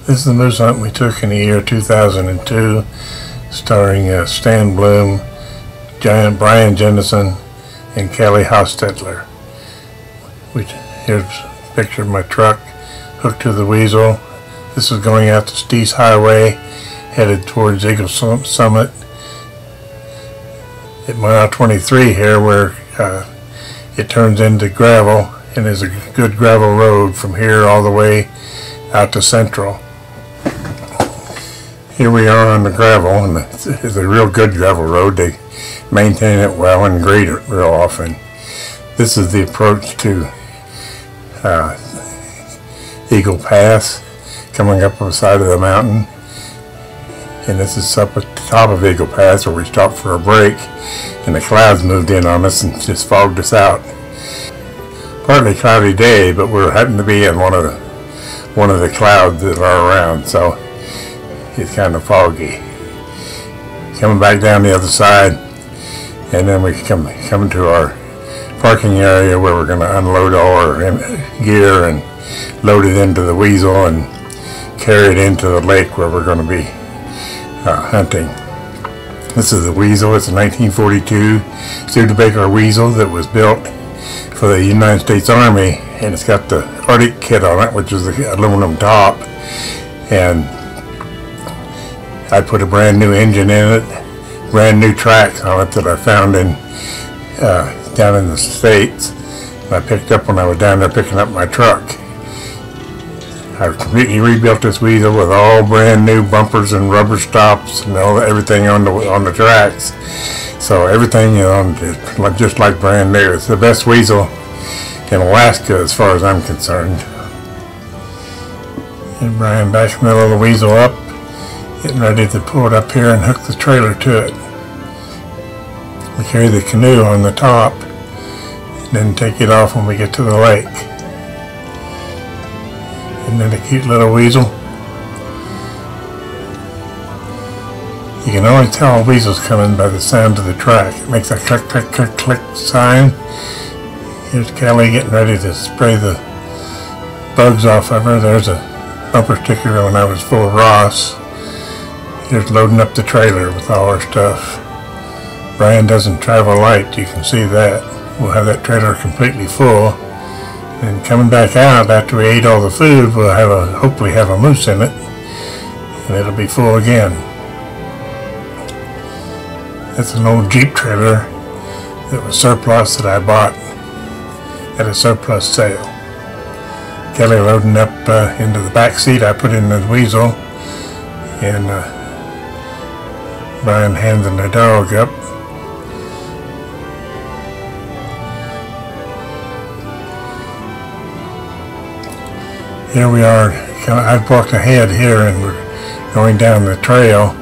This is the moose hunt we took in the year 2002, starring Stan Bloom, Brian Jennisen, and Kelly Hostetler. Here's a picture of my truck hooked to the weasel. This is going out to Steese Highway, headed towards Eagle Summit. At mile 23 here, where it turns into gravel, and is a good gravel road from here all the way out to Central. Here we are on the gravel, and it's a real good gravel road. They maintain it well and grade it real often. This is the approach to Eagle Pass, coming up the side of the mountain. And this is up at the top of Eagle Pass where we stopped for a break, and the clouds moved in on us and just fogged us out. Partly cloudy day, but we're happened to be in one of the clouds that are around, so it's kind of foggy. Coming back down the other side, and then we come to our parking area where we're going to unload all our gear and load it into the weasel and carry it into the lake where we're going to be hunting. This is the weasel. It's a 1942 Studebaker weasel that was built for the United States Army, and it's got the Arctic kit on it, which is the aluminum top, and I put a brand new engine in it, brand new tracks on it that I found down in the States. And I picked up when I was down there picking up my truck. I completely rebuilt this weasel with all brand new bumpers and rubber stops and everything on the tracks. So everything is just like brand new. It's the best weasel in Alaska as far as I'm concerned. And Brian backing the little weasel up, getting ready to pull it up here and hook the trailer to it. We carry the canoe on the top and then take it off when we get to the lake. And then a cute little weasel. You can always tell a weasel's coming by the sound of the track. It makes a click, click, click, click sign. Here's Kelly getting ready to spray the bugs off of her. There's a bumper sticker when I was full of Ross. Here's loading up the trailer with all our stuff. Brian doesn't travel light, you can see that. We'll have that trailer completely full. And coming back out after we ate all the food, we'll hopefully have a moose in it, and it'll be full again. That's an old Jeep trailer that was surplus that I bought at a surplus sale. Kelly loading up into the back seat. I put in the weasel, and Brian handing the dog up. Here we are. I've walked ahead here, and we're going down the trail,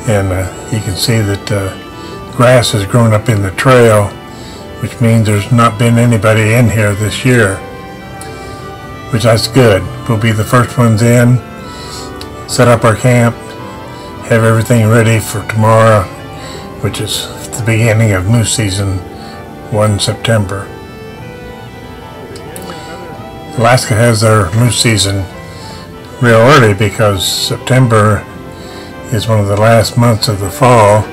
and you can see that grass has grown up in the trail, which means there's not been anybody in here this year, which that's good. We'll be the first ones in, set up our camp, have everything ready for tomorrow, which is the beginning of moose season, 1 September. Alaska has their moose season real early because September is one of the last months of the fall,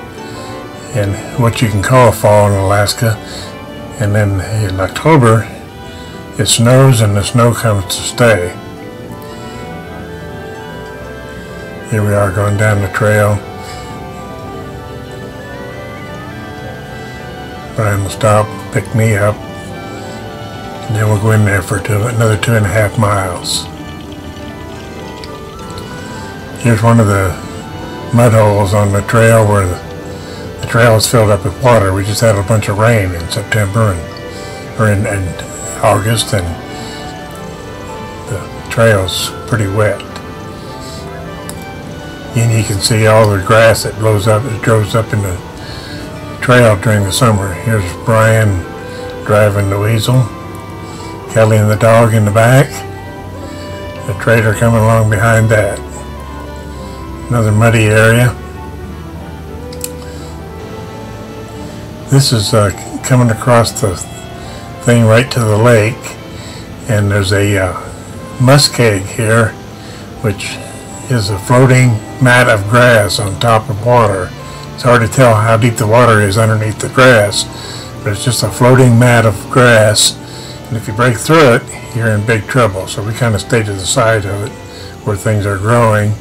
and what you can call fall in Alaska. And then in October it snows, and the snow comes to stay. Here we are going down the trail. Brian will stop, pick me up, and then we'll go in there for another 2.5 miles. Here's one of the mud holes on the trail where the trail is filled up with water. We just had a bunch of rain in September or in August, and the trail's pretty wet. And you can see all the grass that grows up in the trail during the summer. Here's Brian driving the weasel, Kelly and the dog in the back, the trailer coming along behind that. Another muddy area. This is coming across the thing right to the lake, and there's a muskeg here, which is a floating mat of grass on top of water. It's hard to tell how deep the water is underneath the grass, but it's just a floating mat of grass, and if you break through it, you're in big trouble. So we kind of stay to the side of it where things are growing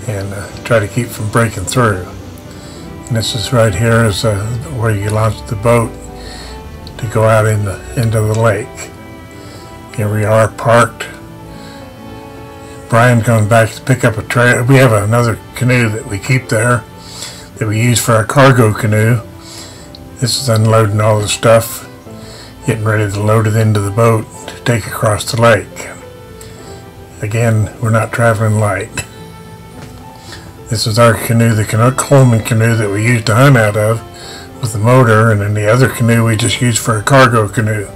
and try to keep from breaking through. And this is right here is where you launch the boat to go out into the lake. Here we are parked. Brian's going back to pick up a trailer. We have another canoe that we keep there that we use for our cargo canoe. This is unloading all the stuff, getting ready to load it into the boat to take across the lake. Again, we're not traveling light. This is our canoe, the Coleman canoe that we used to hunt out of with the motor, and then the other canoe we just use for a cargo canoe.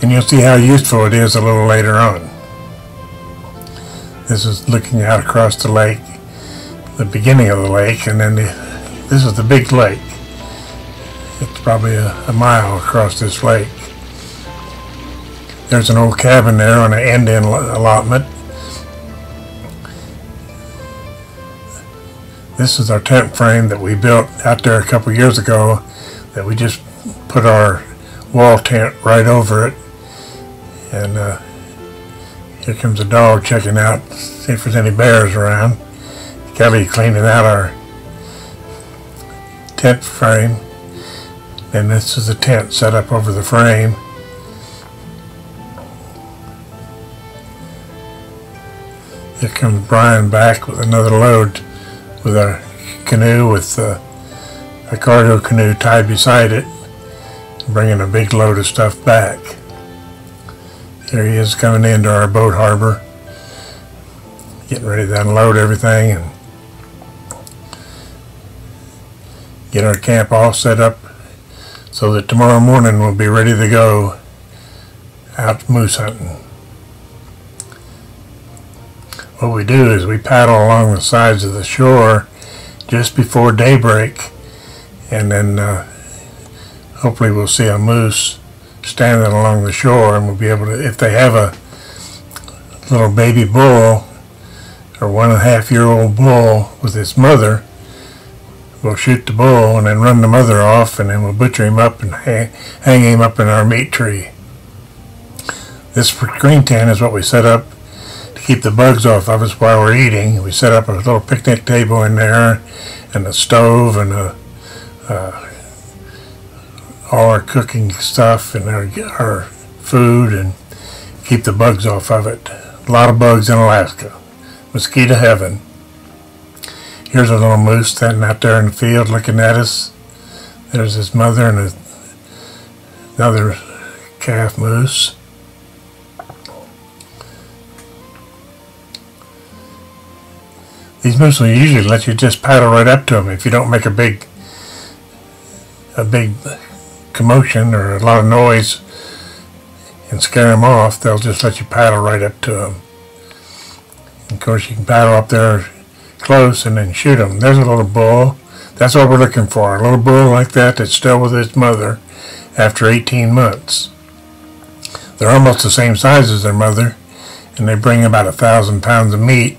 And you'll see how useful it is a little later on. This is looking out across the lake, the beginning of the lake, and then this is the big lake. It's probably a mile across this lake. There's an old cabin there on an end-in allotment. This is our tent frame that we built out there a couple years ago, that we just put our wall tent right over it. And here comes a dog checking out, see if there's any bears around. Kelly cleaning out our tent frame. And this is a tent set up over the frame. Here comes Brian back with another load, with our canoe, with a cargo canoe tied beside it, bringing a big load of stuff back. Here he is coming into our boat harbor, getting ready to unload everything and get our camp all set up so that tomorrow morning we'll be ready to go out moose hunting. What we do is we paddle along the sides of the shore just before daybreak, and then hopefully we'll see a moose standing along the shore, and we'll be able to, if they have a little baby bull or 1.5-year-old bull with its mother, we'll shoot the bull and then run the mother off, and then we'll butcher him up and hang him up in our meat tree. This green tent is what we set up to keep the bugs off of us while we're eating. We set up a little picnic table in there, and a stove, and all our cooking stuff and our food, and keep the bugs off of it. A lot of bugs in Alaska. Mosquito heaven. Here's a little moose standing out there in the field looking at us. There's his mother and another calf moose. These moose will usually let you just paddle right up to them if you don't make a big commotion or a lot of noise and scare them off. They'll just let you paddle right up to them. Of course, you can paddle up there close and then shoot them. There's a little bull. That's what we're looking for. A little bull like that that's still with its mother after 18 months. They're almost the same size as their mother, and they bring about 1,000 pounds of meat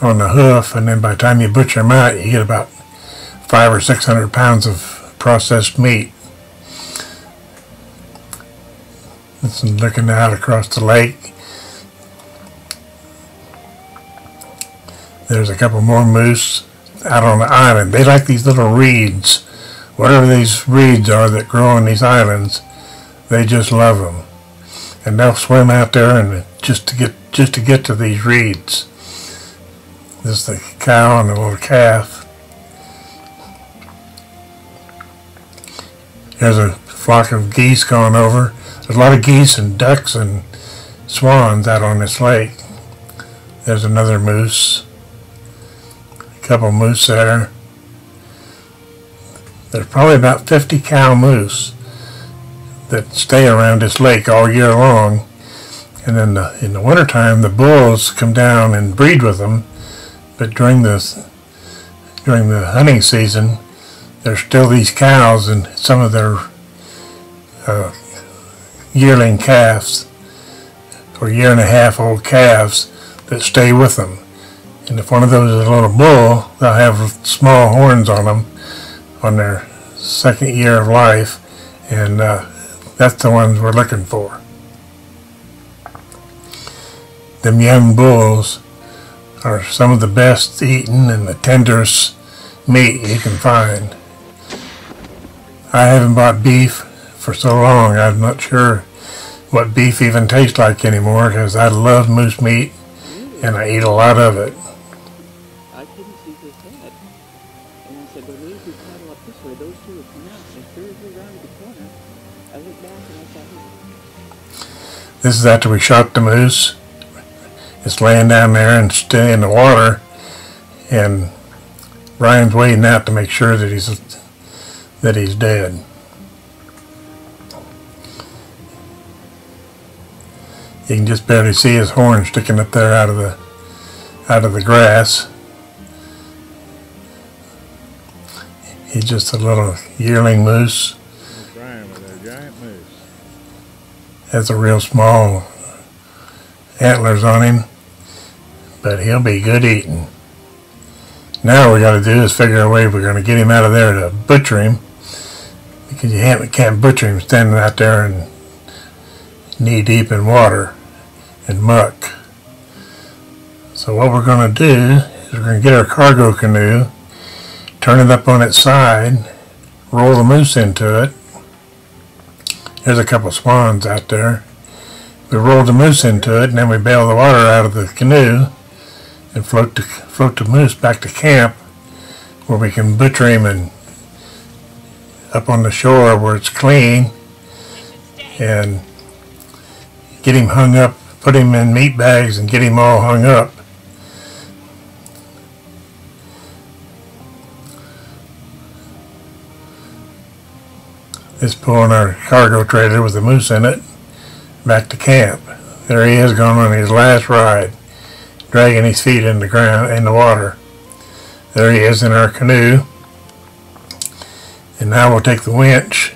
on the hoof, and then by the time you butcher them out, you get about 500 or 600 pounds of processed meat. This is looking out across the lake. There's a couple more moose out on the island. They like these little reeds. Whatever these reeds are that grow on these islands, they just love them. And they'll swim out there and just to get to these reeds. This is the cow and the little calf. There's a flock of geese going over. There's a lot of geese and ducks and swans out on this lake. There's another moose. A couple moose there. There's probably about 50 cow moose that stay around this lake all year long. And then in the wintertime, the bulls come down and breed with them. But during the hunting season, there's still these cows and some of their yearling calves or 1.5-year-old calves that stay with them. And if one of those is a little bull, they'll have small horns on them on their second year of life, and that's the ones we're looking for. Them young bulls are some of the best eaten and the tenderest meat you can find. I haven't bought beef for so long, I'm not sure what beef even tastes like anymore, because I love moose meat and I eat a lot of it. I couldn't see his head. And I said, well, there's his cattle up this way. Those two would come out. And as soon as we rounded the corner, I looked back and I saw him. This is after we shot the moose. It's laying down there and staying in the water. And Brian's waiting out to make sure that he's dead. You can just barely see his horn sticking up there out of the grass. He's just a little yearling moose. Brian with a giant moose. Has a real small antlers on him, but he'll be good eating. Now what we got to do is figure a way we're going to get him out of there to butcher him, because you can't butcher him standing out there and knee deep in water and muck. So what we're going to do is we're going to get our cargo canoe, turn it up on its side, roll the moose into it. There's a couple swans out there. We roll the moose into it, and then we bail the water out of the canoe and float the moose back to camp, where we can butcher him and up on the shore where it's clean, and get him hung up, put him in meat bags and get him all hung up. This pulling our cargo trailer with the moose in it back to camp. There he is, going on his last ride, dragging his feet in the water. There he is in our canoe. And now we'll take the winch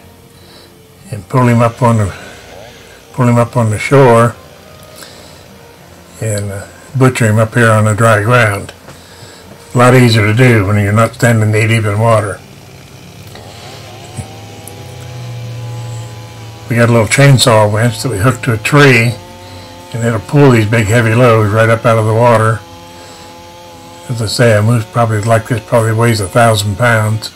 and pull him up on the shore and butcher him up here on the dry ground. A lot easier to do when you're not standing knee deep in water. We got a little chainsaw winch that we hook to a tree, and it'll pull these big heavy loads right up out of the water. As I say, a moose probably like this probably weighs 1,000 pounds.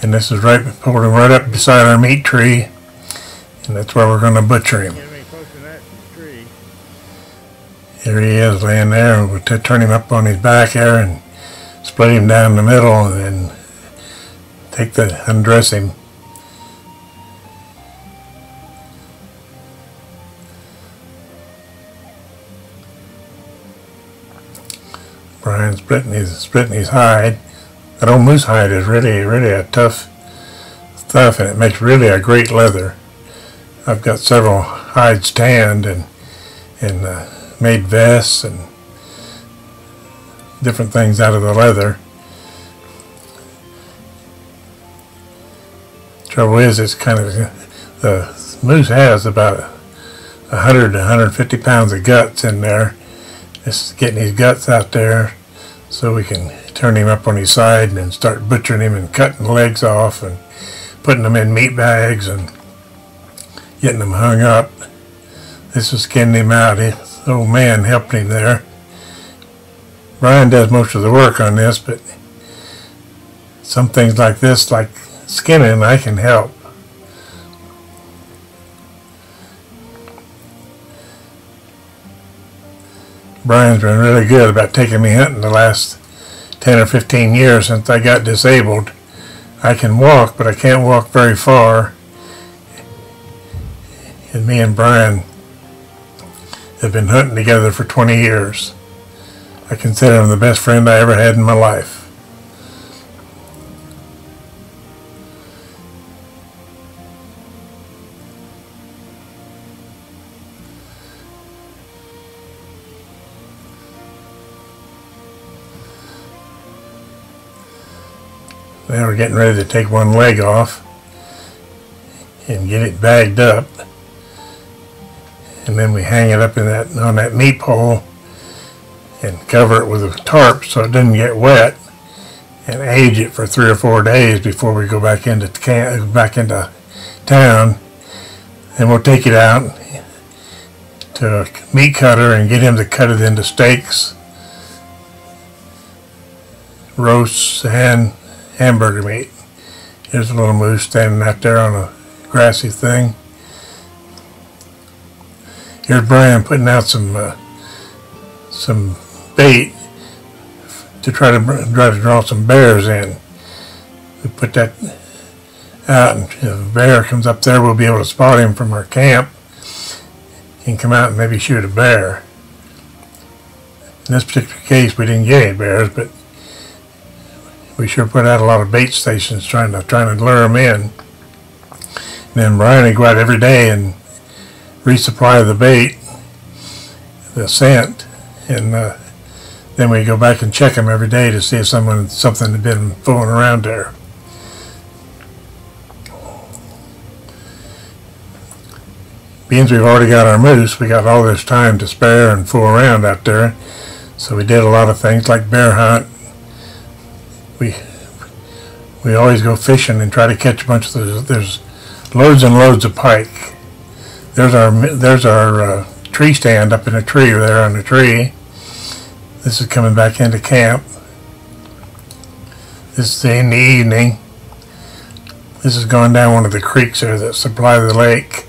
And this is pulled him right up beside our meat tree, and that's where we're going to butcher him. Here he is laying there, and we'll turn him up on his back here and split him down the middle, and then undress him. Brian's splitting his hide. That old moose hide is really a tough stuff, and it makes really a great leather. I've got several hides tanned and made vests and different things out of the leather. Trouble is, it's kind of, the moose has about 100 to 150 pounds of guts in there. Just getting his guts out there so we can turn him up on his side and then start butchering him and cutting the legs off and putting them in meat bags and getting them hung up. This is skinning him out. The old man helping him there. Brian does most of the work on this, but some things like this, like skinning, I can help. Brian's been really good about taking me hunting the last 10 or 15 years since I got disabled. I can walk, but I can't walk very far. And me and Brian have been hunting together for 20 years. I consider him the best friend I ever had in my life. Now we're getting ready to take one leg off and get it bagged up. and then we hang it up in on that meat pole and cover it with a tarp so it doesn't get wet, and age it for 3 or 4 days before we go back into town. And we'll take it out to a meat cutter and get him to cut it into steaks, roasts, and hamburger meat. Here's a little moose standing out there on a grassy thing. Here's Brian putting out some bait to try to draw some bears in. We put that out, and if a bear comes up there, we'll be able to spot him from our camp and come out and maybe shoot a bear. In this particular case, we didn't get any bears, but we sure put out a lot of bait stations trying to lure them in. And then Brian would go out every day and resupply the bait, the scent, and then we go back and check them every day to see if something had been fooling around there. Being we've already got our moose, we got all this time to spare and fool around out there, so we did a lot of things like bear hunt. We always go fishing and try to catch a bunch of those. There's loads and loads of pike. There's our tree stand up in a tree there on the tree. This is coming back into camp. This is in the evening. This is going down one of the creeks there that supply the lake.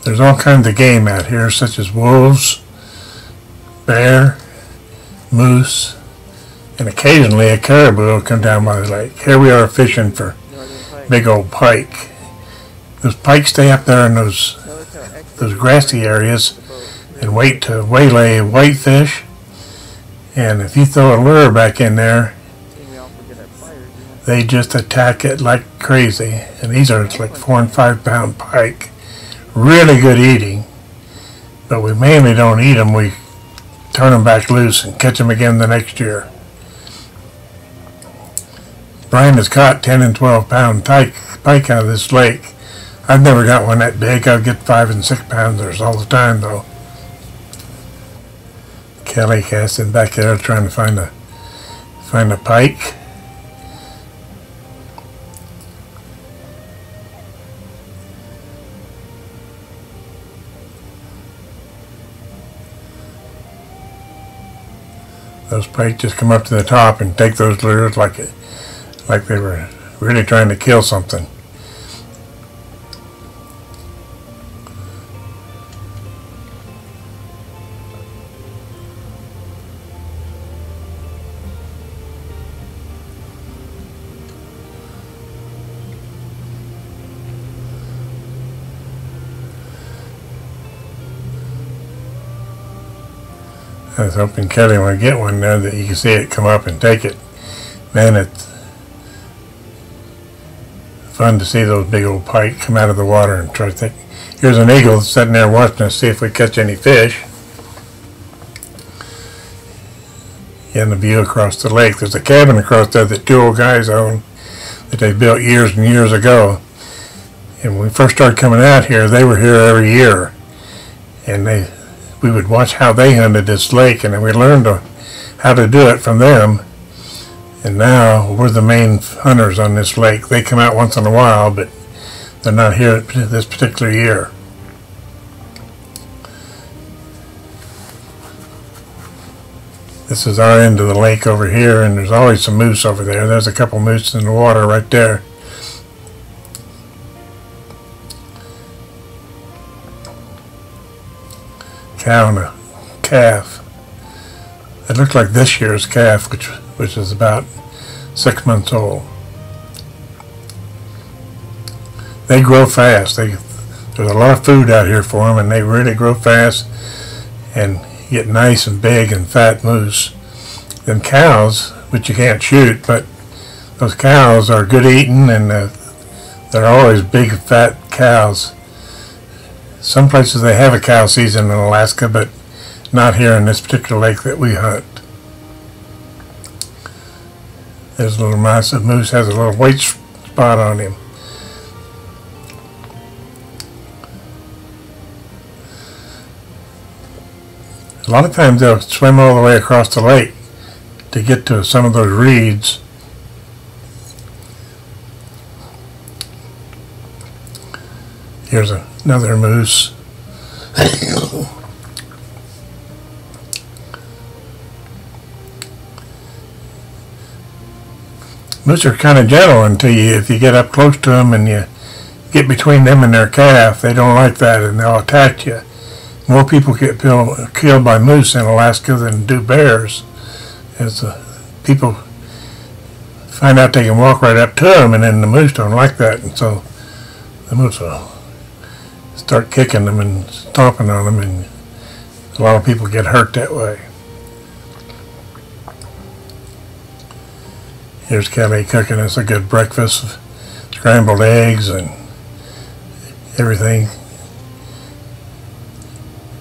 There's all kinds of game out here, such as wolves, bear, moose, and occasionally a caribou will come down by the lake. Here we are fishing for big old pike. Those pike stay up there in those grassy areas and wait to waylay whitefish. And if you throw a lure back in there, they just attack it like crazy. And these are like 4 and 5 pound pike. Really good eating, but we mainly don't eat them. We turn them back loose and catch them again the next year. Brian has caught 10 and 12 pound pike out of this lake. I've never got one that big. I'll get 5 and 6 pounders all the time though. Kelly casting back there trying to find a pike. Those pike just come up to the top and take those lures like they were really trying to kill something. I was hoping Kelly would get one there that you can see it come up and take it. Man, it's fun to see those big old pike come out of the water and try to think. Here's an eagle sitting there watching us see if we catch any fish. And the view across the lake. There's a cabin across there that 2 old guys own that they built years and years ago. And when we first started coming out here, they were here every year. And we would watch how they hunted this lake, and then we learned how to do it from them. And now we're the main hunters on this lake. They come out once in a while, but they're not here this particular year. This is our end of the lake over here, and there's always some moose over there. There's a couple moose in the water right there. Cow and a calf. It looked like this year's calf, which is about 6 months old. They grow fast. There's a lot of food out here for them, and they really grow fast and get nice and big and fat moose. Them cows, which you can't shoot, but those cows are good eating, and they're always big fat cows. Some places they have a cow season in Alaska, but not here in this particular lake that we hunt. There's a little massive moose, has a little white spot on him. A lot of times they'll swim all the way across the lake to get to some of those reeds. Here's another moose. Moose are kind of gentle until if you get up close to them and you get between them and their calf. They don't like that and they'll attack you. More people get killed by moose in Alaska than do bears, as people find out they can walk right up to them, and then the moose don't like that, and so the moose will start kicking them and stomping on them, and a lot of people get hurt that way. Here's Kelly cooking us a good breakfast, scrambled eggs and everything.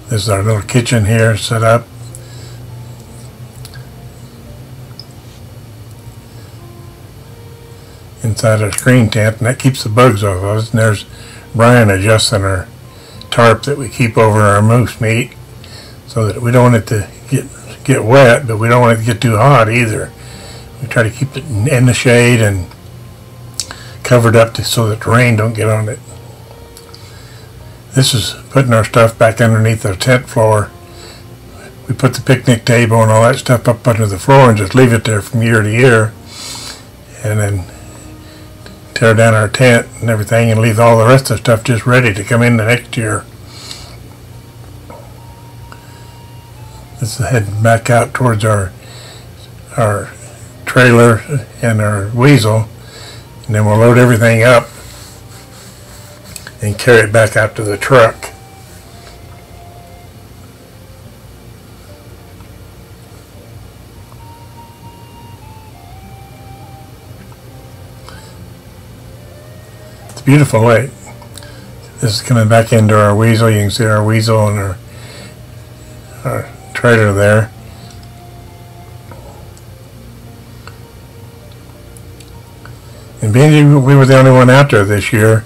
This is our little kitchen here set up. Inside our screen tent, and that keeps the bugs off of us. And there's Brian adjusting our tarp that we keep over our moose meat so that we don't want it to get wet, but we don't want it to get too hot either. We try to keep it in the shade and covered up so that the rain don't get on it. This is putting our stuff back underneath the tent floor. We put the picnic table and all that stuff up under the floor and just leave it there from year to year, and then tear down our tent and everything and leave all the rest of the stuff just ready to come in the next year. This is heading back out towards our trailer and our weasel, and then we'll load everything up and carry it back out to the truck. It's a beautiful lake. This is coming back into our weasel. You can see our weasel and our trailer there. And being we were the only one out there this year,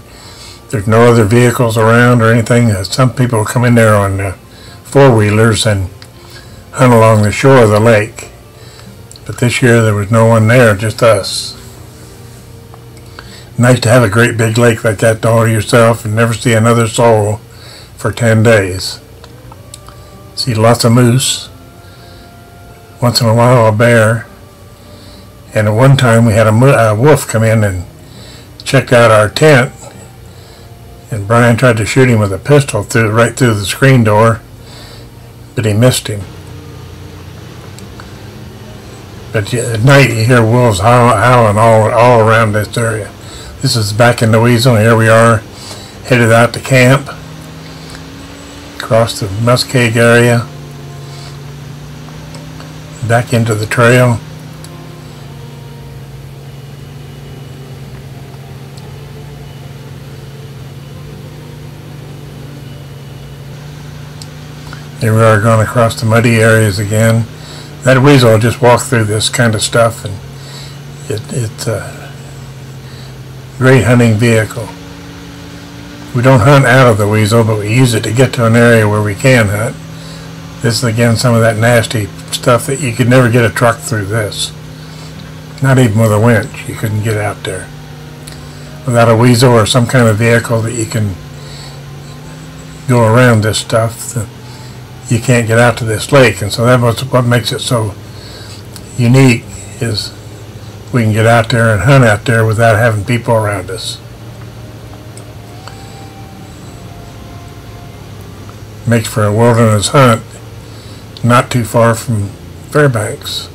there's no other vehicles around or anything. Some people come in there on four-wheelers and hunt along the shore of the lake. But this year there was no one there, just us. Nice to have a great big lake like that all to yourself and never see another soul for 10 days. See lots of moose, once in a while a bear, and at one time we had a wolf come in and checked out our tent, and Brian tried to shoot him with a pistol right through the screen door, but he missed him. But at night you hear wolves howling all around this area. This is back in the weasel. Here we are, headed out to camp, across the muskeg area, back into the trail. Here we are going across the muddy areas again. That weasel will just walk through this kind of stuff, and it's a great hunting vehicle. We don't hunt out of the weasel, but we use it to get to an area where we can hunt. This is again some of that nasty stuff that you could never get a truck through this. Not even with a winch, you couldn't get out there. Without a weasel or some kind of vehicle that you can go around this stuff, you can't get out to this lake. And so that was what makes it so unique, is we can get out there and hunt out there without having people around us. Makes for a wilderness hunt not too far from Fairbanks.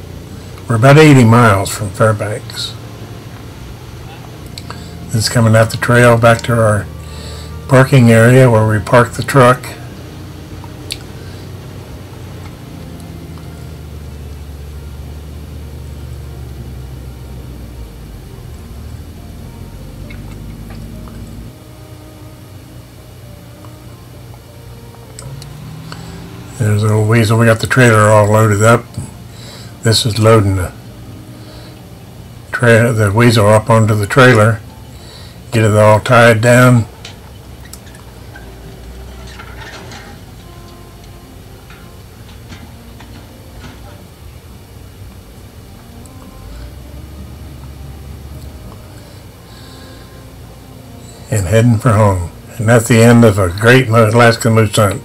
We're about 80 miles from Fairbanks. This is coming out the trail back to our parking area where we park the truck. There's a little weasel. We got the trailer all loaded up. This is loading the weasel up onto the trailer. Get it all tied down. and heading for home. And that's the end of a great Alaskan moose hunt.